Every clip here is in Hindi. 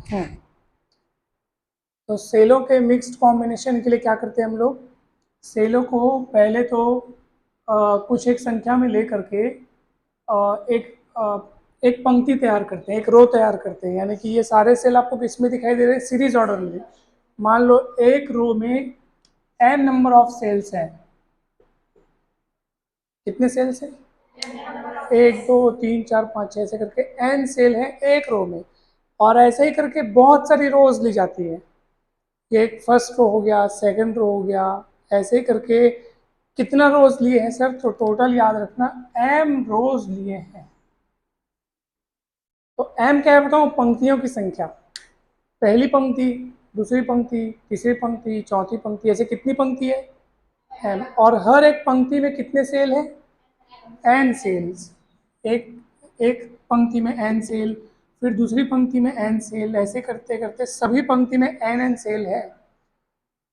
हम्म, तो सेलों के मिक्स्ड कॉम्बिनेशन के लिए क्या करते हैं हम लोग? सेलों को पहले तो कुछ एक संख्या में ले करके एक पंक्ति तैयार करते हैं, एक रो तैयार करते हैं, यानी कि ये सारे सेल आपको किसमें दिखाई दे रहे हैं? सीरीज ऑर्डर में। मान लो एक रो में एन नंबर ऑफ सेल्स हैं। कितने सेल्स हैं? एक दो तीन चार पाँच छः ऐसे करके एन सेल है एक रो में। और ऐसे ही करके बहुत सारी रोज ली जाती है। ये एक फर्स्ट रो हो गया, सेकंड रो हो गया, ऐसे ही करके कितना रोज लिए हैं सर? तो टोटल याद रखना, एम रोज लिए हैं। तो एम क्या है बताऊं? पंक्तियों की संख्या। पहली पंक्ति, दूसरी पंक्ति, तीसरी पंक्ति, चौथी पंक्ति, ऐसे कितनी पंक्ति है? एम। और हर एक पंक्ति में कितने सेल हैं? N cells. एक एक पंक्ति में एन सेल, फिर दूसरी पंक्ति में एन सेल, ऐसे करते करते सभी पंक्ति में एन एन सेल है।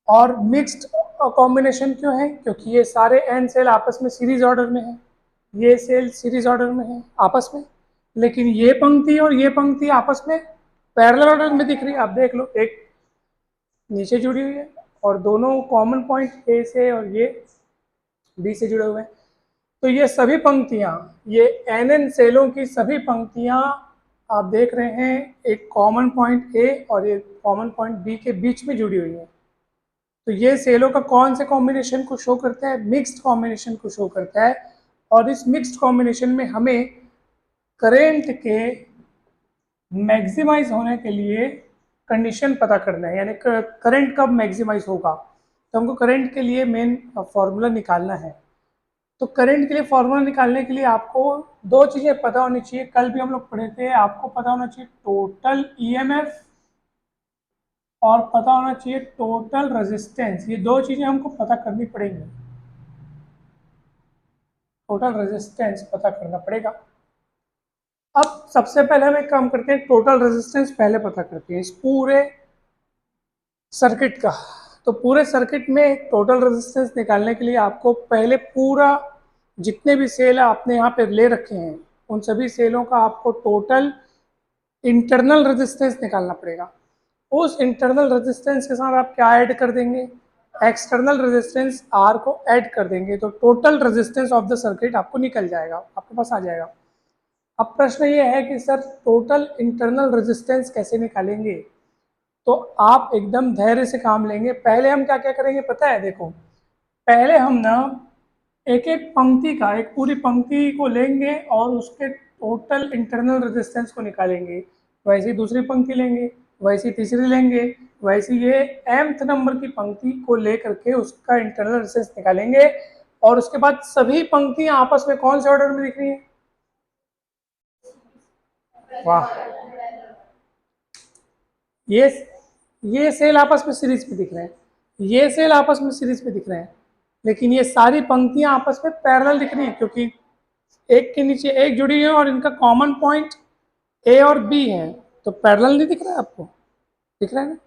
और मिक्स्ड कॉम्बिनेशन क्यों है? क्योंकि ये सारे एन सेल आपस में सीरीज ऑर्डर में है, ये सेल सीरीज ऑर्डर में है आपस में, लेकिन ये पंक्ति और ये पंक्ति आपस में पैरेलल ऑर्डर में दिख रही है। आप देख लो, एक नीचे जुड़ी हुई है और दोनों कॉमन पॉइंट ए से और ये बी से जुड़े हुए हैं। तो ये सभी पंक्तियां, ये एन एन सेलों की सभी पंक्तियां आप देख रहे हैं एक कॉमन पॉइंट ए और एक कॉमन पॉइंट बी के बीच में जुड़ी हुई है। तो ये सेलों का कौन से कॉम्बिनेशन को शो करता है? मिक्स्ड कॉम्बिनेशन को शो करता है। और इस मिक्स्ड कॉम्बिनेशन में हमें करेंट के मैक्सिमाइज होने के लिए कंडीशन पता करना है, यानी करंट कब मैक्सिमाइज होगा। तो हमको करंट के लिए मेन फॉर्मूला निकालना है। तो करंट के लिए फॉर्मूला निकालने के लिए आपको दो चीज़ें पता होनी चाहिए। कल भी हम लोग पढ़े थे, आपको पता होना चाहिए टोटल ईएमएफ और पता होना चाहिए टोटल रेजिस्टेंस। ये दो चीज़ें हमको पता करनी पड़ेंगी। टोटल रेजिस्टेंस पता करना पड़ेगा। अब सबसे पहले हम एक काम करते हैं, टोटल रेजिस्टेंस पहले पता करते हैं इस पूरे सर्किट का। तो पूरे सर्किट में टोटल रेजिस्टेंस निकालने के लिए आपको पहले पूरा जितने भी सेल आपने यहाँ पे ले रखे हैं उन सभी सेलों का आपको टोटल इंटरनल रेजिस्टेंस निकालना पड़ेगा। उस इंटरनल रेजिस्टेंस के साथ आप क्या ऐड कर देंगे? एक्सटर्नल रेजिस्टेंस आर को ऐड कर देंगे, तो total resistance of the circuit आपको निकल जाएगा, आपके पास आ जाएगा। अब प्रश्न ये है कि सर टोटल इंटरनल रेजिस्टेंस कैसे निकालेंगे? तो आप एकदम धैर्य से काम लेंगे। पहले हम क्या क्या करेंगे पता है? देखो, पहले हम ना एक एक पंक्ति का, एक पूरी पंक्ति को लेंगे और उसके टोटल इंटरनल रेजिस्टेंस को निकालेंगे। वैसे ही दूसरी पंक्ति लेंगे, वैसे ही तीसरी लेंगे, वैसे ये mth नंबर की पंक्ति को लेकर के उसका इंटरनल रेजिस्टेंस निकालेंगे। और उसके बाद सभी पंक्तियां आपस में कौन से ऑर्डर में दिख रही है? वाह, ये सेल आपस में सीरीज में दिख रहे हैं, ये सेल आपस में सीरीज में दिख रहे हैं, लेकिन ये सारी पंक्तियां आपस में पैरेलल दिख रही हैं क्योंकि एक के नीचे एक जुड़ी है और इनका कॉमन पॉइंट ए और बी है। तो पैरेलल नहीं दिख रहा है आपको? दिख रहा है ना?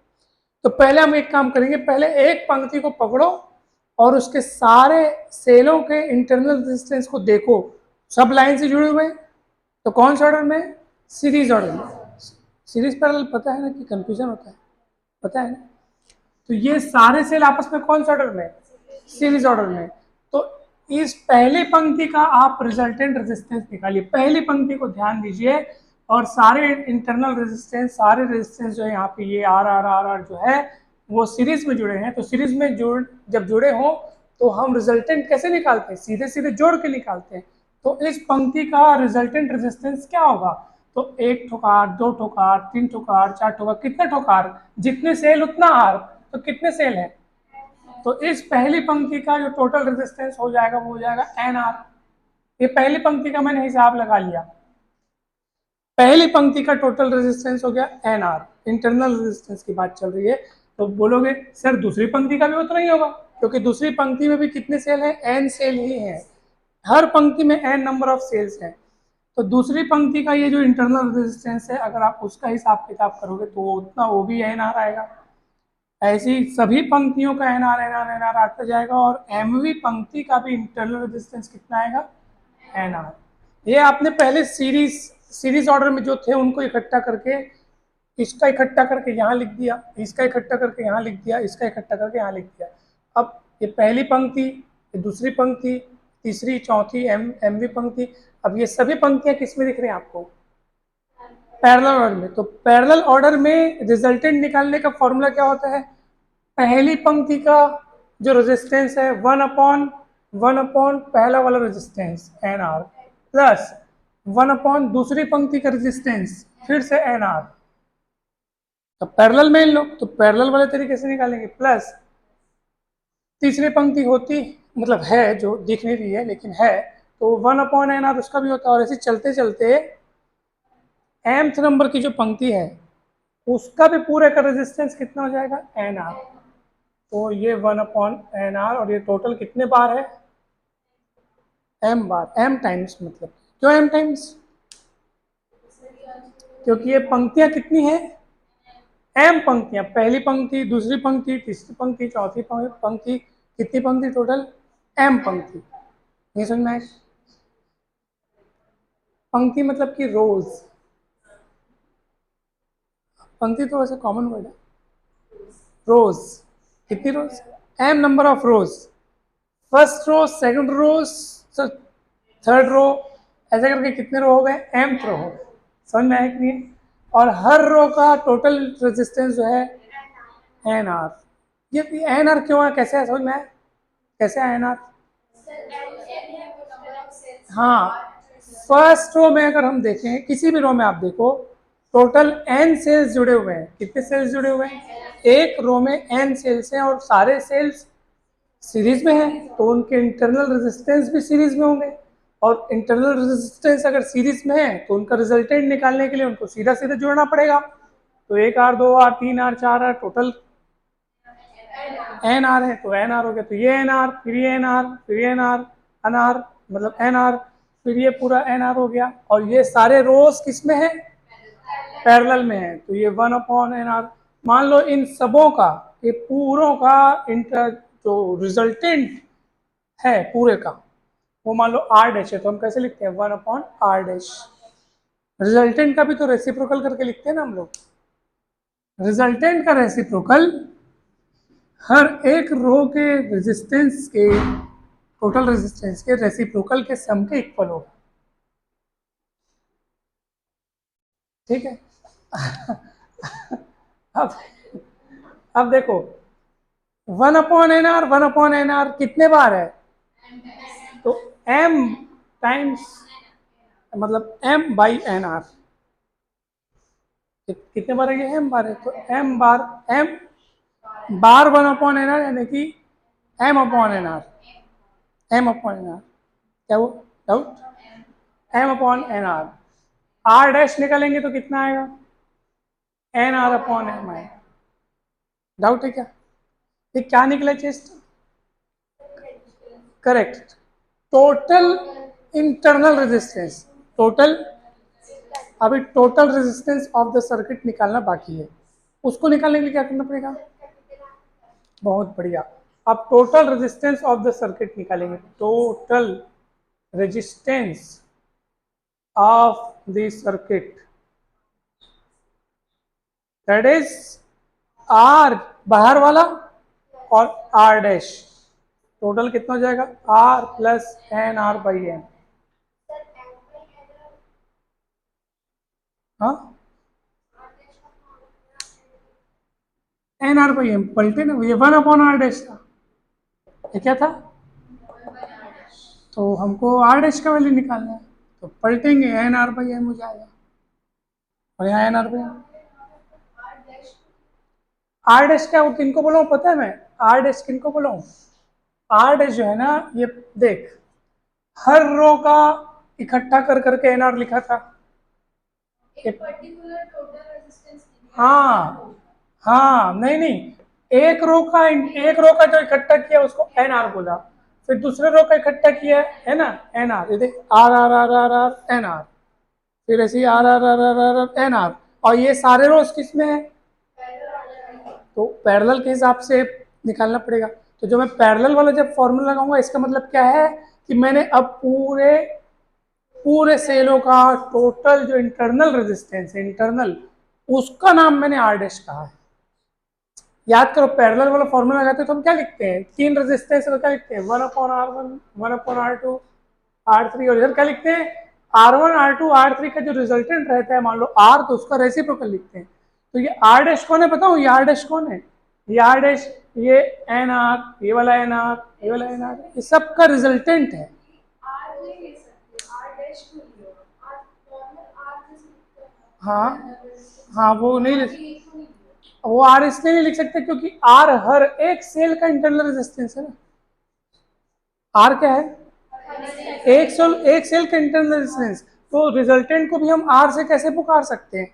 तो पहले हम एक काम करेंगे, पहले एक पंक्ति को पकड़ो और उसके सारे सेलों के इंटरनल रेजिस्टेंस को देखो। सब लाइन से जुड़े हुए हैं, तो कौन से ऑर्डर में? सीरीज ऑर्डर में। सीरीज पैरेलल पता है ना कि कंफ्यूजन होता है? पता है ना? तो ये सारे सेल आपस में कौन से ऑर्डर में? सीरीज ऑर्डर में। तो इस पहली पंक्ति का आप रिजल्टेंट रेजिस्टेंस निकालिए। पहली पंक्ति को ध्यान दीजिए और सारे इंटरनल रेजिस्टेंस, सारे रेजिस्टेंस जो है यहाँ पे ये आर आर आर आर जो है वो सीरीज में जुड़े हैं। तो सीरीज में जब जुड़े हों तो हम रिजल्टेंट कैसे निकालते हैं? सीधे सीधे जोड़ के निकालते हैं। तो इस पंक्ति का रिजल्टेंट रेजिस्टेंस क्या होगा? तो एक ठोकार, दो ठोकार, तीन ठोकार, चार ठोकार, कितने ठोकार? जितने सेल उतना आर। तो कितने सेल है? तो इस पहली पंक्ति का जो टोटल रेजिस्टेंस हो जाएगा वो हो जाएगा एन आर। ये पहली पंक्ति का मैंने हिसाब लगा लिया। पहली पंक्ति का टोटल रेजिस्टेंस हो गया एन आर। इंटरनल रेजिस्टेंस की बात चल रही है। तो बोलोगे सर दूसरी पंक्ति का भी उतना ही होगा, क्योंकि दूसरी पंक्ति में भी कितने सेल हैं? एन सेल ही हैं। हर पंक्ति में एन नंबर ऑफ सेल्स हैं। तो दूसरी पंक्ति का ये जो इंटरनल रेजिस्टेंस है, अगर आप उसका हिसाब किताब करोगे तो उतना वो भी एन आर आएगा। ऐसी सभी पंक्तियों का N R N R N R आता जाएगा और एमवी पंक्ति का भी इंटरनल रेजिस्टेंस कितना आएगा? N R. ये आपने पहले सीरीज ऑर्डर में जो थे उनको इकट्ठा करके इसका इकट्ठा करके यहाँ लिख दिया, इसका इकट्ठा करके यहाँ लिख दिया, इसका इकट्ठा करके यहाँ लिख दिया। अब ये पहली पंक्ति, ये दूसरी पंक्ति, तीसरी, चौथी, एमवी पंक्ति। अब ये सभी पंक्तियां किस में दिख रही हैं आपको? पैरेलल ऑर्डर में। तो पैरेलल ऑर्डर में रिजल्टेंट निकालने का फॉर्मूला क्या होता है? पहली पंक्ति का जो रेजिस्टेंस है 1/1 पहला वाला रेजिस्टेंस एन आर प्लस 1/ दूसरी पंक्ति का रेजिस्टेंस फिर से एन आर। तो पैरेलल में इन लोग तो पैरेलल वाले तरीके से निकालेंगे, प्लस तीसरी पंक्ति होती मतलब है जो दिख नहीं रही है लेकिन है, तो 1/n उसका भी होता है। और ऐसे चलते चलते mth नंबर की जो पंक्ति है उसका भी पूरे का रेजिस्टेंस कितना हो जाएगा? N R. तो ये 1/n और ये टोटल कितने बार है? m बार, m टाइम्स। मतलब क्यों m टाइम्स? क्योंकि ये पंक्तियां कितनी है? m पंक्तियां, पहली पंक्ति, दूसरी पंक्ति, तीसरी पंक्ति, चौथी पंक्ति, कितनी पंक्ति टोटल? m पंक्ति। नहीं समझ में आए? पंक्ति मतलब कि रोज, पंक्ति तो वैसे कॉमन वर्ड है। रोज, कितनी rows? m number of rows, first row, second row, third row, ऐसे करके कितने रो हो गए? mth रो हो गए। समझ में आया कि नहीं? और हर रो का टोटल रेजिस्टेंस जो है एन आर। ये एन आर क्यों है, कैसे है, समझ में आया? कैसे है एन आर? हाँ, फर्स्ट रो में अगर हम देखें, किसी भी रो में आप देखो, टोटल n सेल्स जुड़े हुए हैं। कितने सेल्स जुड़े हुए हैं? एक रो में n सेल्स हैं और सारे सेल्स सीरीज में हैं, तो उनके इंटरनल रेजिस्टेंस भी सीरीज में होंगे। और इंटरनल रेजिस्टेंस अगर सीरीज में है तो उनका रिजल्टेंट निकालने के लिए उनको सीधा सीधा जोड़ना पड़ेगा। तो 1R, 2R, 3R, 4R, total N r है, तो एन आर हो गया। तो ये एन आर, फिर ये एन आर, फिर ये एन आर, एन आर मतलब एन आर, फिर ये पूरा एन आर हो गया। और ये सारे रोज किस में है? पैरेलल में है। तो ये 1/n r। मान लो इन सबों का, ये पूरों का इंटर जो रिजल्टेंट है पूरे का, वो मान लो r डैश है, तो हम कैसे लिखते हैं? 1/r dash. रिजल्टेंट का भी तो रेसिप्रोकल करके लिखते हैं ना हम लोग। रिजल्टेंट का रेसिप्रोकल हर एक रो के रेजिस्टेंस के, टोटल रेजिस्टेंस के रेसिप्रोकल के सम के इक्वल होगा। ठीक है? अब देखो 1/n r, 1/n r कितने बार है? तो m टाइम्स मतलब m बाई एन आर। कितने बार है? ये m बार है, तो m बार, m बार 1/n r यानी कि m/n r। m/n r क्या वो doubt? m/n r। r dash निकालेंगे तो कितना आएगा? n/m आएगा। डाउट है क्या? ये क्या निकला चेस्ट? Correct, total internal resistance. Total, अभी total resistance of the circuit निकालना बाकी है। उसको निकालने के लिए क्या करना पड़ेगा? बहुत बढ़िया। अब total resistance of the circuit निकालेंगे। Total resistance of the circuit, that is R बाहर वाला और आर डैश। टोटल कितना हो जाएगा? R plus N R by n. हाँ, एन आर बाई एम पलटे ना, ये 1/r डैश था। ये क्या था? तो हमको आर डैश का वैल्यू निकालना है, तो पलटेंगे, एन आर बाई एम हो जाएगा। और यहाँ N R by M. R dash क्या वो किनको बोला हूँ पता है मैं? आर डैश किनको बोला हूँ? आर डैश जो है ना, ये देख, हर रो का इकट्ठा कर करके एन आर लिखा था। एक पर्टिकुलर टोटल रेजिस्टेंस। हाँ हाँ, नहीं नहीं, एक रो का जो इकट्ठा किया उसको एन आर बोला, फिर दूसरे रो का इकट्ठा किया है ना एन आर। ये देख, R R R R R N R, फिर ऐसे ही R R R R R N R. और ये सारे रोज किस में है? तो पैरेलल के हिसाब से निकालना पड़ेगा। तो जो मैं पैरेलल वाला जब फॉर्मूला लगाऊंगा, इसका मतलब क्या है कि मैंने अब पूरे सेलों का टोटल जो इंटरनल रेजिस्टेंस है, इंटरनल उसका नाम मैंने आर डैश कहा है। याद करो, पैरेलल वाला फॉर्मूला लगाते हैं तो हम क्या लिखते हैं, 3 रेजिस्टेंस तो क्या लिखते हैं, 1/R1, 1/R2, R3, और इधर क्या लिखते हैं, R1, R2, R3 का जो रिजल्टेंट रहता है मान लो R, तो उसका रेसिप्रोकल लिखते हैं। तो ये R डैश कौन है बताओ, ये R डैश कौन है, ये R डैश, ये NR, ये वाला NR, ये वाला NR, ये सब का रिजल्टेंट है। हाँ हाँ, वो नहीं वो आर इसलिए नहीं लिख सकते क्योंकि आर हर एक सेल का इंटरनल रेजिस्टेंस है ना। आर क्या है, एक सेल का इंटरनल रेजिस्टेंस, तो रिजल्टेंट को भी हम आर से कैसे पुकार सकते हैं,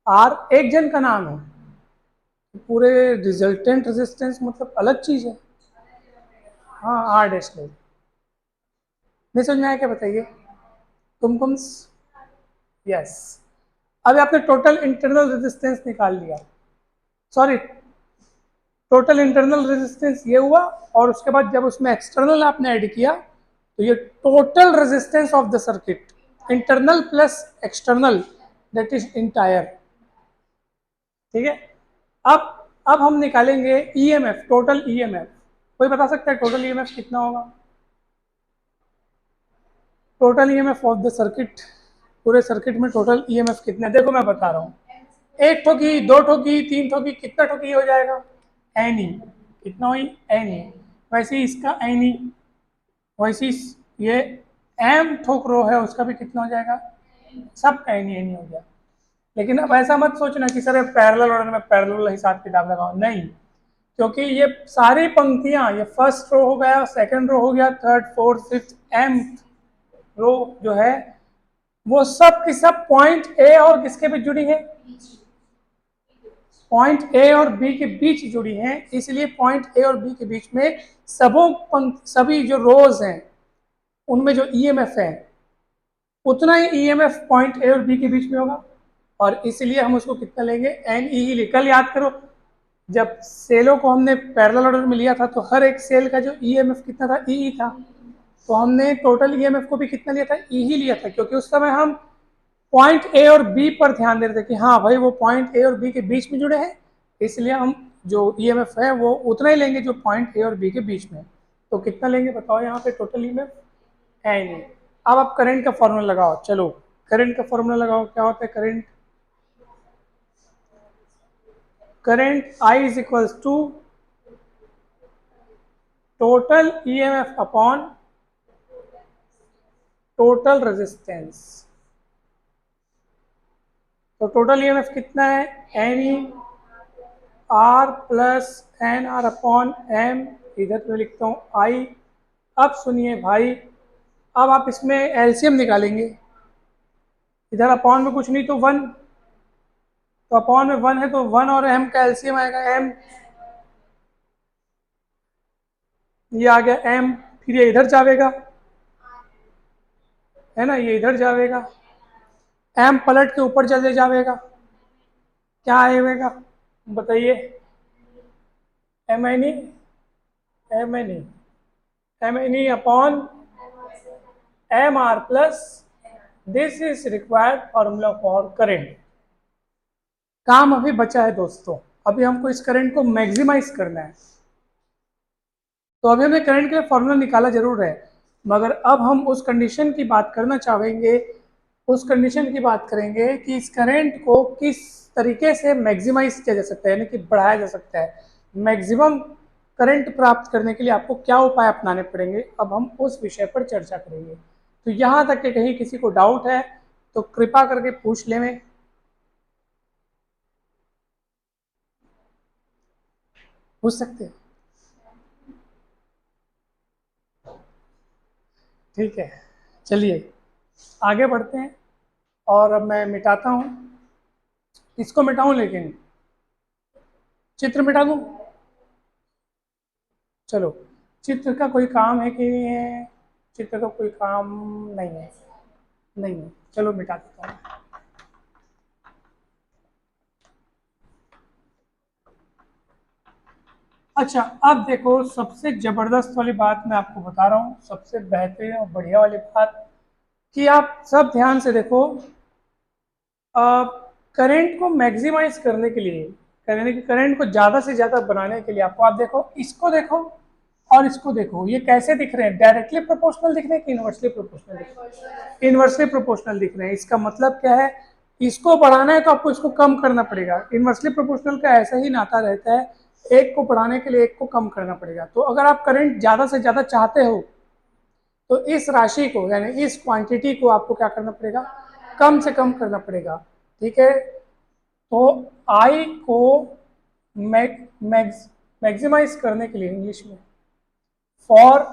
आर एक जन का नाम है, पूरे रिजल्टेंट रेजिस्टेंस मतलब अलग चीज है। हाँ, आर डैश नहीं, नहीं समझ में आया क्या बताइए, तुम यस। अभी आपने टोटल इंटरनल रेजिस्टेंस निकाल लिया, सॉरी टोटल इंटरनल रेजिस्टेंस ये हुआ, और उसके बाद जब उसमें एक्सटर्नल आपने ऐड किया तो ये total resistance of the circuit, internal plus external, that is entire. ठीक है, अब हम निकालेंगे ईएमएफ, टोटल ईएमएफ। कोई बता सकता है टोटल ईएमएफ कितना होगा, total EMF of the circuit, पूरे सर्किट में टोटल ईएमएफ कितना है, देखो मैं बता रहा हूँ, एक ठोकी, दो ठोकी, तीन ठोकी, कितना ठोकी हो जाएगा, एन ई, कितना हुई एन ई, वैसे ही इसका एन ई, वैसे ही ये एम ठोक रो है उसका भी कितना हो जाएगा, सब का एन ई हो गया। लेकिन अब ऐसा मत सोचना कि सर पैरेलल ऑर्डर में पैरेलल हिसाब किताब लगाओ, नहीं, क्योंकि ये सारी पंक्तियां, ये फर्स्ट रो हो गया, सेकंड रो हो गया, थर्ड, फोर्थ, फिफ्थ, एम रो जो है वो सब की सब पॉइंट ए और किसके बीच जुड़ी है, पॉइंट ए और बी के बीच जुड़ी हैं, इसलिए पॉइंट ए और बी के बीच में सभी जो रोज हैं उनमें जो ईएमएफ है उतना ही ईएमएफ पॉइंट ए और बी के बीच में होगा, और इसलिए हम उसको कितना लेंगे, एन ई ही। कल याद करो जब सेलों को हमने पैरेलल ऑर्डर में लिया था तो हर एक सेल का जो ईएमएफ कितना था, ई था, तो हमने टोटल ईएमएफ को भी कितना लिया था, ई ही लिया था, क्योंकि उस समय हम पॉइंट ए और बी पर ध्यान दे रहे थे कि हाँ भाई वो पॉइंट ए और बी के बीच में जुड़े हैं, इसलिए हम जो ईएमएफ है वो उतना ही लेंगे जो पॉइंट ए और बी के बीच में। तो कितना लेंगे बताओ यहाँ पे टोटल ईएमएफ, एन ई। अब आप करंट का फॉर्मूला लगाओ, चलो करंट का फॉर्मूला लगाओ, क्या होता है current, current I is equals to total EMF upon total resistance. तो टोटल ईएमएफ कितना है, N E R plus N R upon M, इधर मैं लिखता हूँ आई। अब सुनिए भाई, अब आप इसमें एलसीएम निकालेंगे, इधर अपॉन में कुछ नहीं तो 1, तो अपॉन में 1 है तो 1 और एम का एलसीएम आएगा एम, ये आ गया एम, फिर ये इधर जाएगा है ना, ये इधर जाएगा, एम पलट के ऊपर चले जाएगा, क्या आएगा बताइए, M N E, M N E, M N E upon M are plus, this is required formula for current. काम अभी बचा है दोस्तों, अभी हमको इस करंट को मैक्सिमाइज करना है, तो अभी हमने करंट के लिए फॉर्मूला निकाला जरूर है, मगर अब हम उस कंडीशन की बात करना चाहेंगे, उस कंडीशन की बात करेंगे कि इस करंट को किस तरीके से मैक्सिमाइज किया जा सकता है, यानी कि बढ़ाया जा सकता है, मैक्सिमम करंट प्राप्त करने के लिए आपको क्या उपाय अपनाने पड़ेंगे, अब हम उस विषय पर चर्चा करेंगे। तो यहाँ तक कि कहीं किसी को डाउट है तो कृपा करके पूछ लें, पूछ सकते हैं, ठीक है। चलिए आगे बढ़ते हैं, और अब मैं मिटाता हूँ, इसको मिटाऊँ लेकिन चित्र मिटा दूँ, चलो चित्र का कोई काम है कि नहीं है, चित्र का कोई काम नहीं है, नहीं है, चलो मिटा देता हूँ। अच्छा अब देखो, सबसे जबरदस्त वाली बात मैं आपको बता रहा हूँ, सबसे बेहतरीन और बढ़िया वाली बात, कि आप सब ध्यान से देखो, करंट को मैक्सिमाइज करने के लिए, करंट को ज़्यादा से ज़्यादा बनाने के लिए आपको, आप देखो इसको देखो और इसको देखो, ये कैसे दिख रहे हैं? डायरेक्टली प्रोपोर्शनल दिख रहे हैं कि इनवर्सली प्रोपोर्शनल दिख रहे हैं? इनवर्सली प्रोपोर्शनल दिख रहे हैं। इसका मतलब क्या है? इसको बढ़ाना है तो आपको इसको कम करना पड़ेगा। इनवर्सली प्रोपोर्शनल का ऐसा ही नाता रहता है, एक को बढ़ाने के लिए एक को कम करना पड़ेगा। तो अगर आप करंट ज़्यादा से ज़्यादा चाहते हो तो इस राशि को, यानी इस क्वांटिटी को आपको क्या करना पड़ेगा? कम से कम करना पड़ेगा। ठीक है, तो आई को मैक्सिमाइज करने के लिए इंग्लिश में, for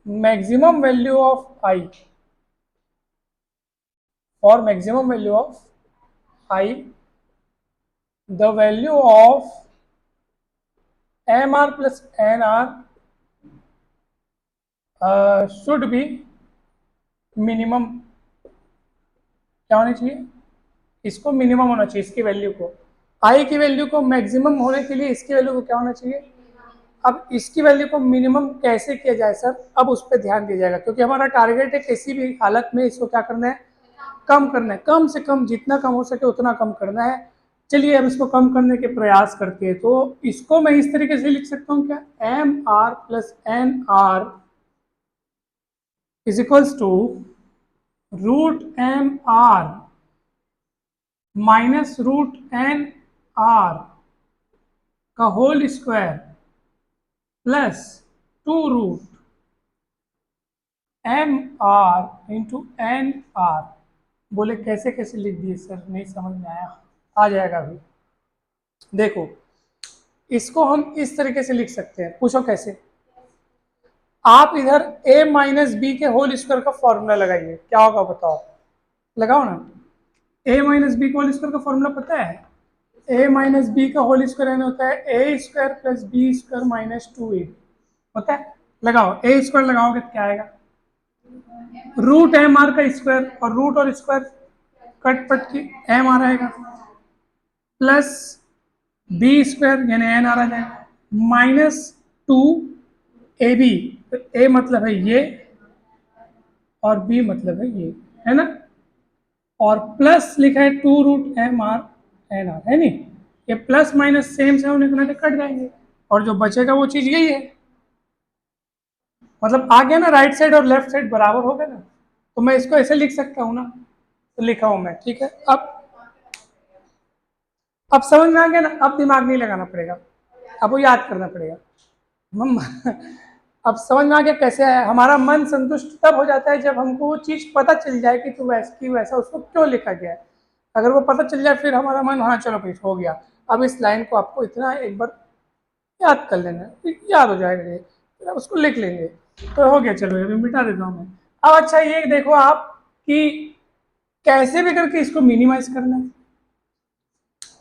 maximum value of I, for maximum value of I, the value of m are plus N r should be minimum. क्या होनी चाहिए? इसको मिनिमम होना चाहिए, इसकी वैल्यू को, आई की वैल्यू को मैक्सिमम होने के लिए इसकी वैल्यू को क्या होना चाहिए? अब इसकी वैल्यू को मिनिमम कैसे किया जाए सर? अब उस पर ध्यान दिया जाएगा, क्योंकि हमारा टारगेट है किसी भी हालत में इसको क्या करना है? कम करना है, कम से कम, जितना कम हो सके उतना कम करना है। चलिए अब इसको कम करने के प्रयास करते हैं। तो इसको मैं इस तरीके से लिख सकता हूँ क्या? M are plus N R is equals to root m are minus root n are का whole square plus 2 root m R into n R. बोले कैसे कैसे लिख दिए सर, नहीं समझ में आया? आ जाएगा अभी, देखो इसको हम इस तरीके से लिख सकते हैं। पूछो कैसे? आप इधर a माइनस बी के होल स्क्वायर का फॉर्मूला लगाइए, क्या होगा बताओ? लगाओ ना। a माइनस बी का होल स्क्वायर का फॉर्मूला पता है? a माइनस बी का होल स्क्वायर यानी होता है a square plus b square minus 2a, होता है? लगाओ, a स्क्वायर लगाओगे तो क्या आएगा? रूट एम आर का स्क्वायर, और रूट और स्क्वायर कट पट के एम आर आएगा, प्लस बी स्क्वायर यानी एन आर आ जाएगा, माइनस 2 ए बी। तो ए मतलब है ये और बी मतलब है ये, है ना? और प्लस लिखा है 2 root m r N r, है नहीं? ये प्लस माइनस सेम से होने के नाते कट जाएंगे, और जो बचेगा वो चीज यही है। मतलब आ गया ना, राइट साइड और लेफ्ट साइड बराबर हो गए ना। तो मैं इसको ऐसे लिख सकता हूँ ना, तो लिखा हूं मैं। ठीक है, अब समझ में आ गया ना? अब दिमाग नहीं लगाना पड़ेगा, अब वो याद करना पड़ेगा। अब समझ में आ गया कैसे है? हमारा मन संतुष्ट तब हो जाता है जब हमको वो चीज़ पता चल जाए कि तो वैसा उसको क्यों लिखा गया है। अगर वो पता चल जाए फिर हमारा मन, हाँ चलो भाई हो गया। अब इस लाइन को आपको इतना एक बार याद कर लेना, याद हो जाएगा ये, फिर आप उसको लिख लेंगे तो हो गया। चलो अभी मिटा देता हूँ मैं। अब अच्छा ये देखो आप कि कैसे भी करके इसको मिनिमाइज करना है।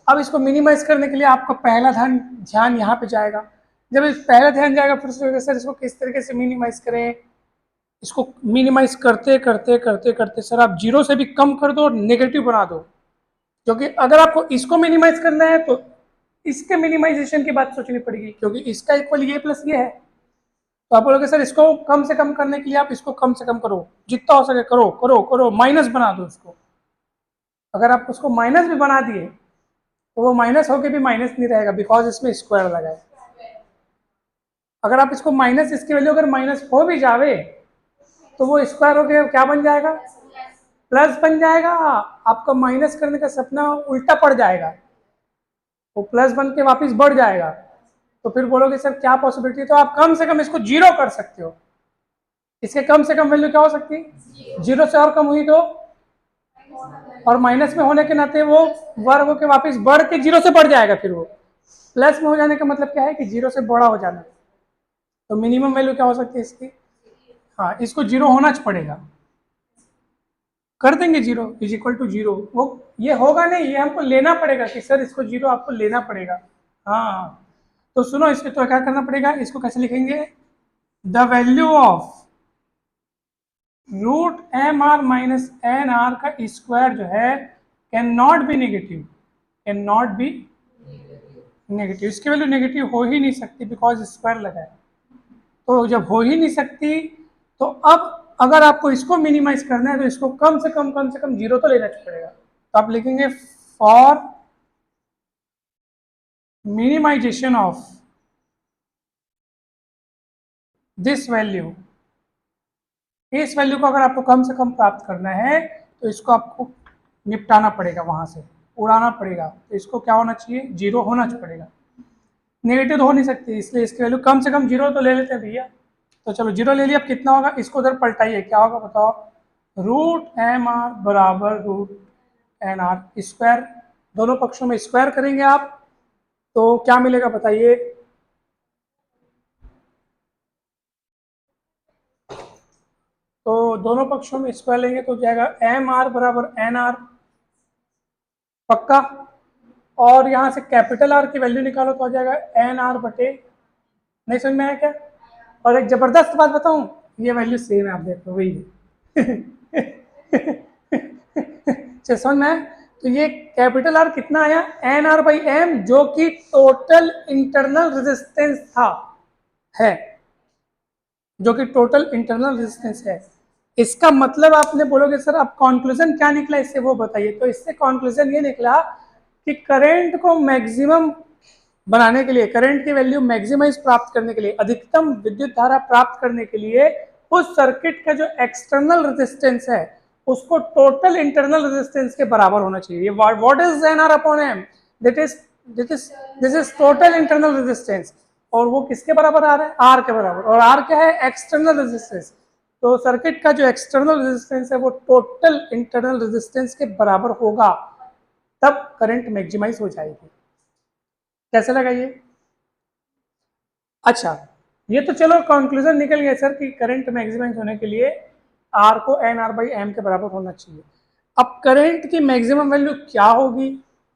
अब इसको मिनिमाइज करने के लिए आपका पहला ध्यान यहाँ पे जाएगा। जब इस पहला ध्यान जाएगा फिर सर इसको किस तरीके से मिनिमाइज करें। इसको मिनिमाइज करते करते करते करते सर आप जीरो से भी कम कर दो और नेगेटिव बना दो, क्योंकि अगर आपको इसको मिनिमाइज करना है तो इसके मिनिमाइजेशन की बात सोचनी पड़ेगी, क्योंकि इसका इक्वल ये प्लस ये है। तो आप बोलोगे सर इसको कम से कम करने के लिए आप इसको कम से कम करो, जितना हो सके करो करो करो, माइनस बना दो इसको। अगर आप उसको माइनस भी बना दिए तो वो माइनस होके भी माइनस नहीं रहेगा, बिकॉज इसमें स्क्वायर लगा है। अगर आप इसको माइनस, इसकी वैल्यू अगर माइनस हो भी जावे तो वो स्क्वायर होके क्या बन जाएगा? प्लस बन जाएगा। आपका माइनस करने का सपना उल्टा पड़ जाएगा, वो प्लस बन के वापिस बढ़ जाएगा। तो फिर बोलोगे सर क्या पॉसिबिलिटी है? तो आप कम से कम इसको जीरो कर सकते हो। इसके कम से कम वैल्यू क्या हो सकती है? जीरो से और कम हुई तो, और माइनस में होने के नाते वो वर्ग होके वापस बढ़ के जीरो से बढ़ जाएगा। फिर वो प्लस में हो जाने का मतलब क्या है कि जीरो से बड़ा हो जाना। तो मिनिमम वैल्यू क्या हो सकती है इसकी? हाँ, इसको जीरो होना पड़ेगा। कर देंगे zero is equal to zero. वो ये होगा नहीं, ये हमको लेना पड़ेगा कि सर इसको जीरो आपको लेना पड़ेगा। हाँ तो सुनो, इसको तो क्या करना पड़ेगा? इसको कैसे लिखेंगे? The value of root m are minus n are का स्क्वायर जो है can not be negative, can not be negative. इसकी वैल्यू नेगेटिव हो ही नहीं सकती बिकॉज स्क्वायर लगा है। तो जब हो ही नहीं सकती तो अब अगर आपको इसको मिनिमाइज करना है तो इसको कम से कम जीरो तो लेना पड़ेगा। तो आप लिखेंगे for minimization of this value, इस वैल्यू को अगर आपको कम से कम प्राप्त करना है तो इसको आपको निपटाना पड़ेगा, वहां से उड़ाना पड़ेगा। तो इसको क्या होना चाहिए, जीरो होना पड़ेगा, नेगेटिव तो हो नहीं सकती, इसलिए इसकी वैल्यू कम से कम जीरो तो ले लेते हैं भैया। तो चलो जीरो ले लिया, अब कितना होगा, इसको उधर पलटाइए, क्या होगा बताओ, रूट एम आर बराबर रूट एन आर स्क्वायर, दोनों पक्षों में स्क्वायर करेंगे आप, तो क्या मिलेगा बताइए, तो दोनों पक्षों में स्क्वायर लेंगे तो जाएगा एम आर बराबर एन आर, पक्का। और यहाँ से कैपिटल आर की वैल्यू निकालो तो आ जाएगा एन आर बटे, नहीं समझ में आया क्या। और एक जबरदस्त बात बताऊं, ये वैल्यू सेम है, आप देख लो वही है। चल समझ में आया। तो ये कैपिटल आर कितना आया, एन आर बाई एम, जो कि टोटल इंटरनल रेजिस्टेंस था, है, जो कि टोटल इंटरनल रेजिस्टेंस है। इसका मतलब आपने बोलोगे सर अब कंक्लूजन क्या निकला इससे वो बताइए, तो इससे कंक्लूजन ये निकला कि करंट को मैक्सिमम बनाने के लिए, करंट की वैल्यू मैक्सिमाइज प्राप्त करने के लिए, अधिकतम विद्युत धारा प्राप्त करने के लिए उस सर्किट का जो एक्सटर्नल रेजिस्टेंस है उसको टोटल इंटरनल रेजिस्टेंस के बराबर होना चाहिए। What is n are upon m, that is this is total internal resistance, और वो किसके बराबर आ रहा है, आर के बराबर, और आर क्या है, एक्सटर्नल रेजिस्टेंस। तो सर्किट का जो एक्सटर्नल रेजिस्टेंस है वो टोटल इंटरनल रेजिस्टेंस के बराबर होगा, तब करंट मैक्सिमाइज हो जाएगी। कैसे लगा ये, अच्छा, ये तो चलो कंक्लूजन निकल गया सर कि करंट मैक्सिमाइज होने के लिए आर को एन आर बाई एम के बराबर होना चाहिए। अब करंट की मैक्सिमम वैल्यू क्या होगी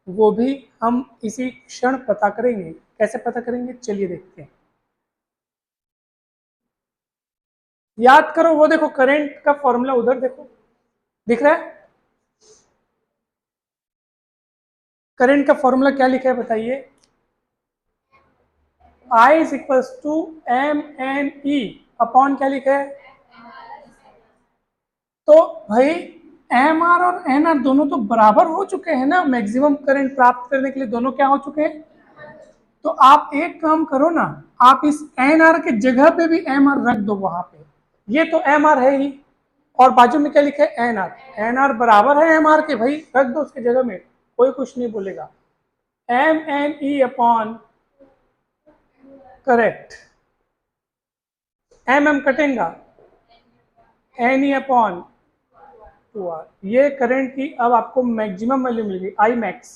वो भी हम इसी क्षण पता करेंगे। कैसे पता करेंगे, चलिए देखते हैं। याद करो, वो देखो करंट का फॉर्मूला उधर देखो, दिख रहा है, करंट का फॉर्मूला क्या लिखा है बताइए, I is equals to m N E upon क्या लिखा है, तो भाई एम आर और एन आर दोनों तो बराबर हो चुके हैं ना, मैक्सिमम करंट प्राप्त करने के लिए दोनों क्या हो चुके हैं। तो आप एक काम करो ना, आप इस एन आर के जगह पे भी एम आर रख दो वहां पे, ये तो एम आर है ही, और बाजू में क्या लिखा है, एन आर, एन आर बराबर है एम आर के, भाई रख दो उसकी जगह में, कोई कुछ नहीं बोलेगा। M N E upon, correct, m m कटेगा, एन ई अपॉन टू आर, ये करंट की अब आपको मैक्सिमम वैल्यू मिल गई, I max,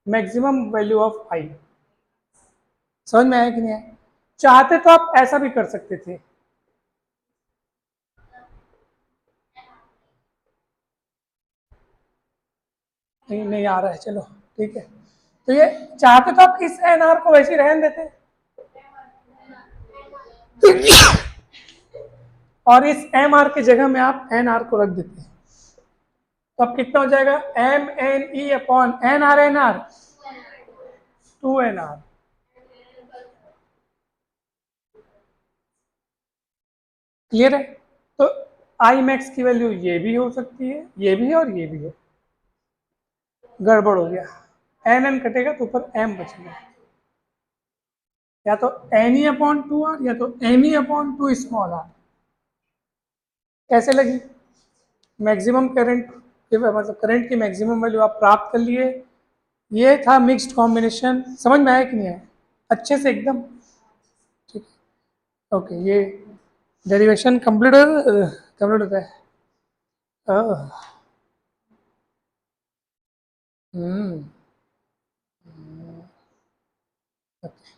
maximum value of I. समझ में आया कि नहीं आया, चाहते तो आप ऐसा भी कर सकते थे, नहीं नहीं आ रहा है, चलो ठीक है। तो ये चाहते तो आप इस एन आर को वैसे ही रहने देते और इस एम आर की जगह में आप एन आर को रख देते, तो अब कितना हो जाएगा, m N E upon n r two n r. Clear है। तो आई मैक्स की वैल्यू ये भी हो सकती है, ये भी है और ये भी है, गड़बड़ हो गया, एन एन कटेगा तो ऊपर एम बचेगा, या तो एन ई अपॉन टू आर या तो m e upon two small r. कैसे लगी, मैक्सिमम करंट, मतलब करंट की मैक्सिमम वैल्यू आप प्राप्त कर लिए। ये था मिक्स्ड कॉम्बिनेशन, समझ में आया कि नहीं आया, अच्छे से एकदम ठीक, ओके, ये डेरिवेशन कंप्लीट कंप्लीट होता है। हम्म, ओके।